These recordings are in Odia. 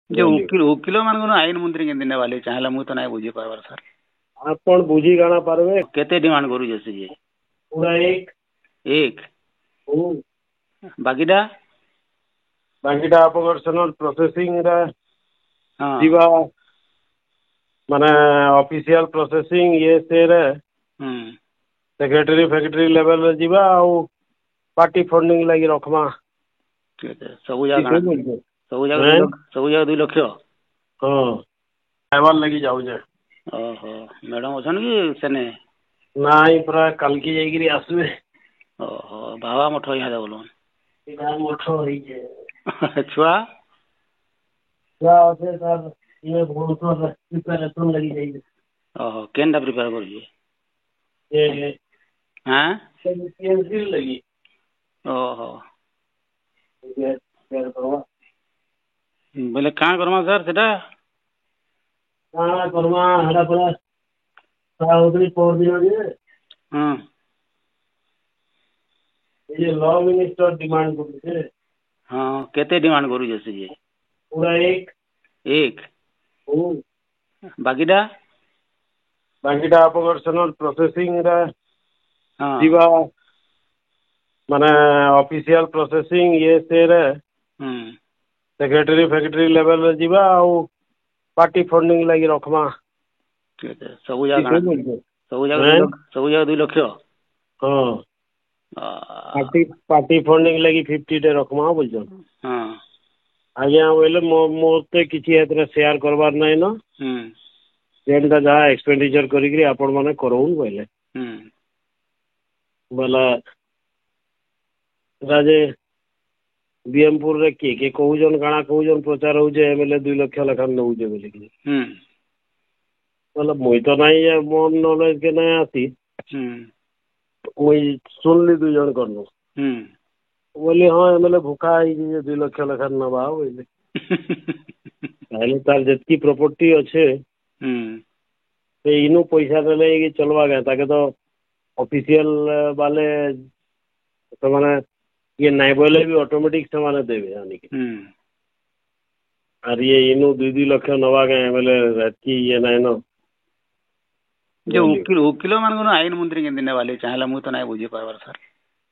ଯେ ଓକିଲ ମାନଙ୍କର ଆଇନ ମନ୍ତ୍ରୀ କେମିତି ନେବାଲି ଚାହିଁଲେ ମୁଁ ତ ନାଇଁ ବୁଝି ପାରବାର ସାର୍। ଆପଣ ବୁଝି କାଣା ପାରବେ କେତେ ଡିମାଣ୍ଡ କରୁଛେ ସେ ଯେ ପୁରା ଏକ ହୁଁ। ବାକିଟା ବାକିଟା ଆପଣଙ୍କର ସେନ ପ୍ରୋସେସିଂ ରେ ହଁ ଯିବା ମାନେ ଅଫିସିଆଲ ପ୍ରୋସେସିଂ ଇଏ ସିଏ ହୁଁ ସେକ୍ରେଟାରୀ ଫେକ୍ରେଟାରୀ ଲେଭେଲରେ ଯିବା ଆଉ ପାର୍ଟି ଫଣ୍ଡିଂ ଲାଗି ରଖମା ସବୁ ଜାଗା କିସ କାଣା ବୁଝିଲେ? ସବୁ ଜାଗା 2 ଲକ୍ଷ। ହଁ ଖାଇବାର ଲାଗି ଯାଉଛେ। ଓହୋ ମ୍ୟାଡ଼ାମ ଅଛନ୍ କି ସେନେ? ନାଇଁ ପୁରା କାଲକି ଯାଇକିରି ଆସିବେ। ଓହୋ ବାବା ମଠ ଇହାଦେ ବୋଲୁନ୍। ଏଇଟା ମଠ ହେଇଛେ। ଛୁଆ ଛୁଆ ଅଛେ ତାର ଇଏ ଭୁବନେଶ୍ୱରରେ ପ୍ରିପାରେସନ ଲାଗି ଯାଇଛେ। ଓହୋ କେନ୍ଟା ପ୍ରିପେୟାର କରୁଛି? ଏ ଆଁ ଲାଗି ଓହୋ କରବା ବୋଇଲେ କାଁ କରମା ସାର୍ ସେଟା? କାଣା କରମା ହେଟା ପରା ହଉଥିଲି ପରଦିନ ଯେ ହଁ ଏ ଲ ମିନିଷ୍ଟର ଡିମାଣ୍ଡ କରୁଛେ। ହଁ କେତେ ଡିମାଣ୍ଡ କରୁଛେ ସେ ଯେ? ପୁରା ଏକ ହୁଁ। ବାକିଟା ବାକିଟା ଆପଣଙ୍କର ସେନ ପ୍ରୋସେସିଂ ରେ ହଁ ଯିବା ମାନେ ଅଫିସିଆଲ ପ୍ରୋସେସିଂ ଇଏ ସିଏ ହୁଁ ସେକ୍ରେଟାରୀ ଫେକ୍ରେଟାରୀ ଲେଭେଲରେ ଯିବା ଆଉ ପାର୍ଟି ଫଣ୍ଡିଂ ଲାଗି ରଖମା ସବୁ ଜାଗା କିସ କାଣା ବୁଝିଲେ? ସବୁ ଜାଗା 2 ଲକ୍ଷ। ହଁ ଅ, ପାର୍ଟି ଫଣ୍ଡିଂ ଲାଗି 50 ଟେ ରଖମା ବୁଝଛ। ହଁ ଆଜ୍ଞା ବୋଇଲେ ମୋତେ କିଛି ଏଥିରେ ସେୟାର କରବାର ନାହିଁ ନ ହୁଁ ଯେନ୍ଟା ଯାହା ଏକ୍ସପେଣ୍ଡିଚର କରିକିରି ଆପଣ ମାନେ କରଉନ୍ କହିଲେ ହୁଁ ବୋଇଲେ ରାଜେ ବିଏମପୁରରେ କିଏ କହୁଛନ୍ କାଣା କହୁଛନ୍ ପ୍ରଚାର ହଉଛେ ଏମଏଲଏ 2 ଲକ୍ଷ ଲେଖା ନଉଛେ ବୋଲିକିରି ହୁଁ ବୋଲେ ମୁଇଁ ତ ନାଇଁ ମୋର ନଲେଜ କେ ନାଇଁ ଆସି ହୁଁ ମୁଇଁ ଶୁଣିଲି 2 ଜଣ କରନୁ ହୁଁ ବୋଇଲି ହଁ ଏମଏଲଏ ଭୁକା ହେଇଛି ଯେ 2 ଲକ୍ଷ ଲେଖାରେ ନବା ବୋଇଲେ ତାହେଲେ ତାର ଯେତିକି ପ୍ରପର୍ଟି ଅଛେ ହୁଁ ସେ ଇନୁ ପଇସା ଦେଲେ କି ଚଲବା କେଁ ତାକେ ତ ଅଫିସିଆଲ ବାଲେ ସେମାନେ ଇଏ ନାଇଁ ବୋଇଲେ ବି ଅଟୋମେଟିକ ସେମାନେ ଦେବେ ଆଣିକି ହୁଁ ଆର୍ ଇଏ ଇନୁ 2 ଲକ୍ଷ ନବା କେଁ ବୋଇଲେ ହେତ୍କି ଇଏ ନାଇଁ ନ ଯେ ବୁଝିଲି ଓକିଲ ମାନଙ୍କର ଆଇନ ମନ୍ତ୍ରୀ କେମିତି ନେବାଲି ଚାହିଁଲେ ମୁଁ ତ ନାଇଁ ବୁଝି ପାରବାର ସାର୍।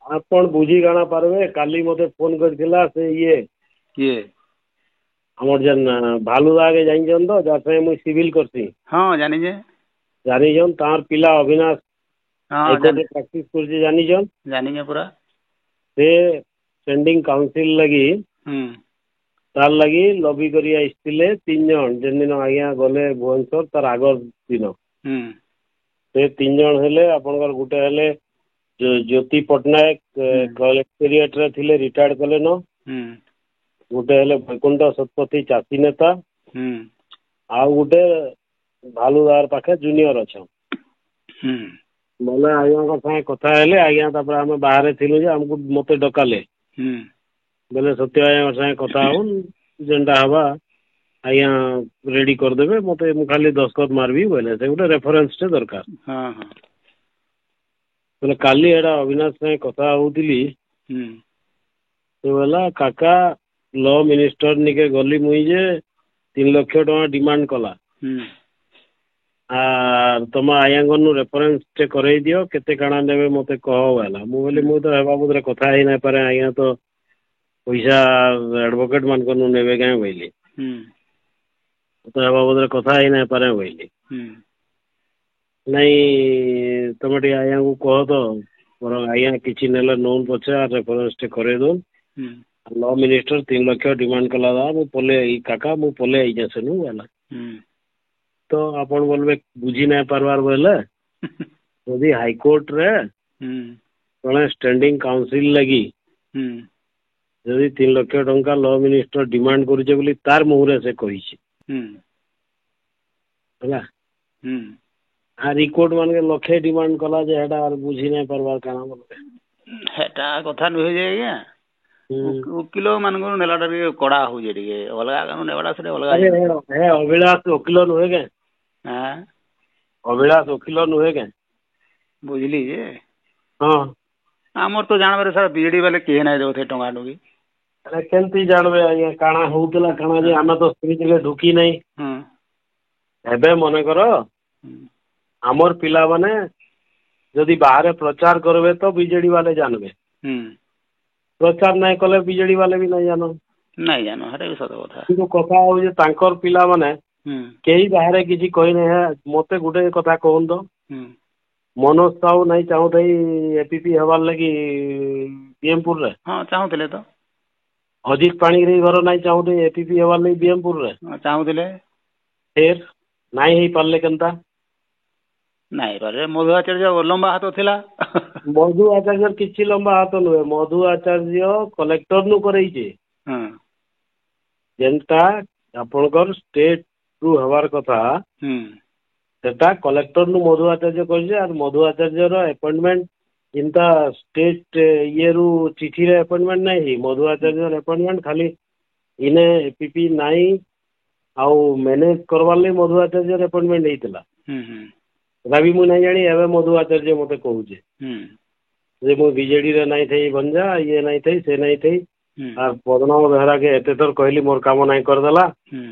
ଆପଣ ବୁଝି କାଣା ପାରବେ କାଲି ମତେ ଫୋନ କରିଥିଲା ସେ ଇଏ କିଏ? ଆମର ଯେନ୍ ଭାଲୁଦାକେ ଜାଣିଛନ୍ ତ ଯାର ସାଙ୍ଗେ ମୁଇଁ ସିଭିଲ କରସି ହଁ ଜାନିଛେ। ଜାନିଛନ୍ ତାର ପିଲା ଅବିନାଶ ହଁ ହାଇକୋର୍ଟରେ ପ୍ରାକ୍ଟିସ କରୁଛି ଜାନିଛନ୍ ଜାନିଛେ ପୁରା। ସେ ପେଣ୍ଡିଂ କାଉନସିଲ ଲାଗି ହୁଁ ତାର ଲାଗି ଲବି କରି ଆସିଥିଲେ 3 ଜଣ ଯେନ୍ ଦିନ ଆଜ୍ଞା ଗଲେ ଭୁବନେଶ୍ୱର ତାର ଆଗ ଦିନ ହୁଁ ସେ 3 ଜଣ ହେଲେ ଆପଣଙ୍କର ଗୋଟେ ହେଲେ ଜ୍ୟୋତି ପଟ୍ଟନାୟକ କଲେକ୍ଟୋରିଏଟରେ ଥିଲେ ରିଟାୟାର୍ଡ କଲେ ନ ହୁଁ ଗୋଟେ ହେଲେ ବୈକୁଣ୍ଠ ଶତପଥୀ ଚାଷୀ ନେତା ହୁଁ ଆଉ ଗୋଟେ ଭାଲୁଦାର ପାଖେ ଜୁନିୟର ଅଛନ୍ ହୁଁ ବୋଲେ ଆଜ୍ଞାଙ୍କ ସାଙ୍ଗେ କଥା ହେଲେ ଆଜ୍ଞା ତାପରେ ଆମେ ବାହାରେ ଥିଲୁ ଯେ ମତେ ଡକାଲେ ହୁଁ ବୋଲେ ସତ୍ୟ ଆଜ୍ଞାଙ୍କ ସାଙ୍ଗେ କଥା ହଉନ୍ ଯେନ୍ଟା ହବା ଆଜ୍ଞା ରେଡି କରିଦେବେ ମତେ ମୁଁ ଖାଲି ଦସ୍ତଖତ ମାରବି ବୋଇଲେ ସେ ଗୋଟେ ରେଫରେନ୍ସଟେ ଦରକାର ହଁ ହଁ ବୋଲେ କାଲି ଏଟା ଅବିନାଶ ସାଙ୍ଗେ କଥା ହଉଥିଲି ହୁଁ ସେ ବୋଇଲା କାକା ଲ ମିନିଷ୍ଟର ନିକେ ଗଲି ମୁଇଁ ଯେ 3 ଲକ୍ଷ ଟଙ୍କା ଡିମାଣ୍ଡ କଲା ହୁଁ ଆର୍ ତମ ଆଜ୍ଞାଙ୍କନୁ ରେଫରେନ୍ସ ଟେ କରେଇ ଦିଅ କେତେ କାଣା ନେବେ ମତେ କହ ବୋଇଲା ମୁଁ କହିଲି ମୁଁ ତ ଏ ବାବଦରେ କଥା ହେଇ ନାଇଁ ପାରେ ଆଜ୍ଞା ତ ପଇସା ଆଡଭୋକେଟ ମାନଙ୍କନୁ ନେବେ କାଁ ବୋଇଲି ହୁଁ ତ ଏ ବାବଦରେ କଥା ହେଇ ନାଇଁ ପାରେ ବୋଇଲି ହୁଁ ନାଇଁ ତମେ ଟିକେ ଆଜ୍ଞାଙ୍କୁ କହ ତ ମୋର ଆଜ୍ଞା କିଛି ନେଲେ ନଉନ ପଛେ ଆର୍ ରେଫରେନ୍ସ ଟେ କରେଇ ଦଉନ୍ ହୁଁ ଲ ମିନିଷ୍ଟର 3 ଲକ୍ଷ ଡିମାଣ୍ଡ କଲା ମୁଁ ପଲେଇ କାକା ମୁଁ ପଲେଇ ଆଇଛେ ସେନୁ ବୋଇଲା ହୁଁ ତ ଆପଣ ବୋଲବେ ବୁଝି ନାଇଁ ପାରବାର ବୋଇଲେ ଯଦି ହାଇକୋର୍ଟରେ ହୁଁ ଜଣେ ଷ୍ଟାଣ୍ଡିଂ କାଉନସିଲ ଲାଗି ହୁଁ ଯଦି 3 ଲକ୍ଷ ଟଙ୍କା ଲ ମିନିଷ୍ଟର ଡିମାଣ୍ଡ କରୁଛେ ବୋଲି ତାର ମୁହଁରେ ସେ କହିଛି ହୁଁ ହେଲା ହୁଁ ଆର୍ ଇ କୋର୍ଟ ମାନକେ ଲକ୍ଷେ ଡିମାଣ୍ଡ କଲା ଯେ ହେଟା ଆର୍ ବୁଝି ନାଇଁ ପାରବାର କାଣା ବୋଲବେ ହେଟା କଥା ନୁହେଁ ଯେ ଆଜ୍ଞା ହୁଁ ଓକିଲ ମାନଙ୍କର ନେଲାଟା ଟିକେ କଡା ହଉଛି ଟିକେ ଅଲଗା କାମ ନେବାଟା ସେଟା ଅଲଗା ଆରେ ଜିନିଷ ହେ ଅଭିଳାଷ ଓକିଲ ନୁହେଁ କେଁ ଆଁ ଅଭିଳାଷ ଓକିଲ ନୁହେଁ କେଁ ବୁଝିଲି ଯେ ହଁ ଆମର ତ ଜାଣିବାରେ ସାର୍ ବିଜେଡି ବାଲେ କେହି ନାଇଁ ଦେଉଥାଇ ଟଙ୍କା ଟୁକି ହେଲେ କେମିତି ଜାଣିବେ ଆଜ୍ଞା କାଣା ହଉଥିଲା କାଣା ଯେ ଆମେ ତ ସ୍ଥିତିରେ ଢୁକି ନାହିଁ। ହୁଁ ଏବେ ମନେକର ହୁଁ ଆମର ପିଲାମାନେ ଯଦି ବାହାରେ ପ୍ରଚାର କରିବେ ତ ବିଜେଡି ବାଲେ ଜାଣିବେ, ହୁଁ ପ୍ରଚାର ନାଇଁ କଲେ ବିଜେଡି ବାଲେ ବି ନାଇଁ ଜାନ। ନାଇଁ ଜାନ ହେଟା ବି ସତ କଥା। କିନ୍ତୁ କଥା ହଉଛି ତାଙ୍କର ପିଲାମାନେ ହୁଁ କେହି ବାହାରେ କିଛି କହିନେ ମତେ ଗୋଟେ କଥା କହନ୍ତୁ, ହୁଁ ମନୋଜ ସାହୁ ନାଇଁ ଚାହୁଁଥାଇ ଏପିପି ହେବାର ଲାଗି ବିଏମପୁରରେ, ହଁ ଚାହୁଁଥିଲେ ତ ଅଜିତ ପାଣିଗ୍ରାହୀ ଘର ନାଇଁ ଚାହୁଁଥାଇ ଏପିପି ହେବାର ଲାଗି ବିଏମପୁରରେ, ଚାହୁଁଥିଲେ ଫେର ନାଇଁ ହେଇପାରିଲେ କେନ୍ତା? ନାଇଁ ପାରେ ମଧୁ ଆଚାର୍ଯ୍ୟ ଲମ୍ବା ହାତ ଥିଲା। ମଧୁ ଆଚାର୍ଯ୍ୟ କିଛି ଲମ୍ବା ହାତ ନୁହେଁ, ମଧୁ ଆଚାର୍ଯ୍ୟ କଲେକ୍ଟର ନୁ କରେଇଛେ ହଁ ଯେନ୍ତା ଆପଣଙ୍କର ଷ୍ଟେଟ ରୁ ହେବାର କଥା ହୁଁ ସେଟା କଲେକ୍ଟର ନୁ ମଧୁ ଆଚାର୍ଯ୍ୟ କରିଛେ। ଆଉ ମଧୁ ଆଚାର୍ଯ୍ୟର ଆପଏଣ୍ଟମେଣ୍ଟ ଯେନ୍ତା ଷ୍ଟେଟ ଇଏରୁ ଚିଠିରେ ଆପଏଣ୍ଟମେଣ୍ଟ ନାଇଁ ହେଇ ମଧୁ ଆଚାର୍ଯ୍ୟର ଆପଏଣ୍ଟମେଣ୍ଟ ଖାଲି ଇନେ ଏପିପି ନାଇଁ ଆଉ ମ୍ୟାନେଜ କରବାର ଲାଗି ମଧୁ ଆଚାର୍ଯ୍ୟର ଆପଏଣ୍ଟମେଣ୍ଟ ହେଇଥିଲା। ହୁଁ ହୁଁ ସେଟା ବି ମୁଁ ନାଇଁ ଜାଣି ଏବେ ମଧୁ ଆଚାର୍ଯ୍ୟ ମତେ କହୁଛେ ହୁଁ ଯେ ମୁଁ ବିଜେଡିରେ ନାଇଁ ଥାଇ ଭଞ୍ଜା ଇଏ ନାଇଁ ଥାଇ ସେ ନାଇଁ ଥାଇ ହୁଁ আর পদ্মনাভ বেହେରାকে ଏତେ ଥର କହିଲି ମୋର କାମ ନାଇଁ କରିଦେଲା ହୁଁ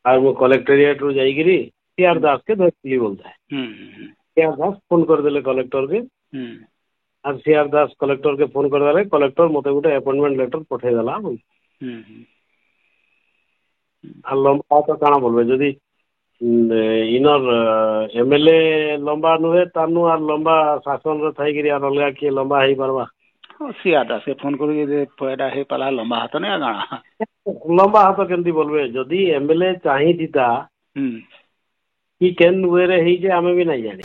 আর ମୁଁ କଲେକ୍ଟରିଏଟ ରୁ ଯାଇକିରି ସିଆର ଦାସକେ ଧରିଥିଲି ବୋଲଥାଏ। ହୁଁ ହୁଁ ସିଆର ଦାସ ଫୋନ କରିଦେଲେ କଲେକ୍ଟରକେ ହୁଁ আর সিআর দাস কলেক্টরকে ফোন করদেলে কলেক্টর মতো গোটে আপয়েন্টমেন্ট লেটর পঠাইদেলা বলছে। ହୁଁ ହୁଁ আর লম্বা তো কাଣା বলবে যদি ইনর এমএলএ লম্বা নুহে তানু আর লম্বা শাসনরে থাইকিরি আর অলগা কিଏ লম্বা ହେଇପାରବା? ସିଆ ଦାସକେ ଫୋନ କରିକି ଯେ ଏଇଟା ହେଇପାରିଲା ଲମ୍ବା ହାତ ନାଇଁ କାଣା? ଲମ୍ବା ହାତ କେମିତି বলবে ଯଦି ଏମଏଲଏ ଚାହିଁଥିତା ହୁଁ କି କେନ୍ ୱେରେ ହେଇଛେ ଆମେ ବି ନାଇଁ ଜାଣି।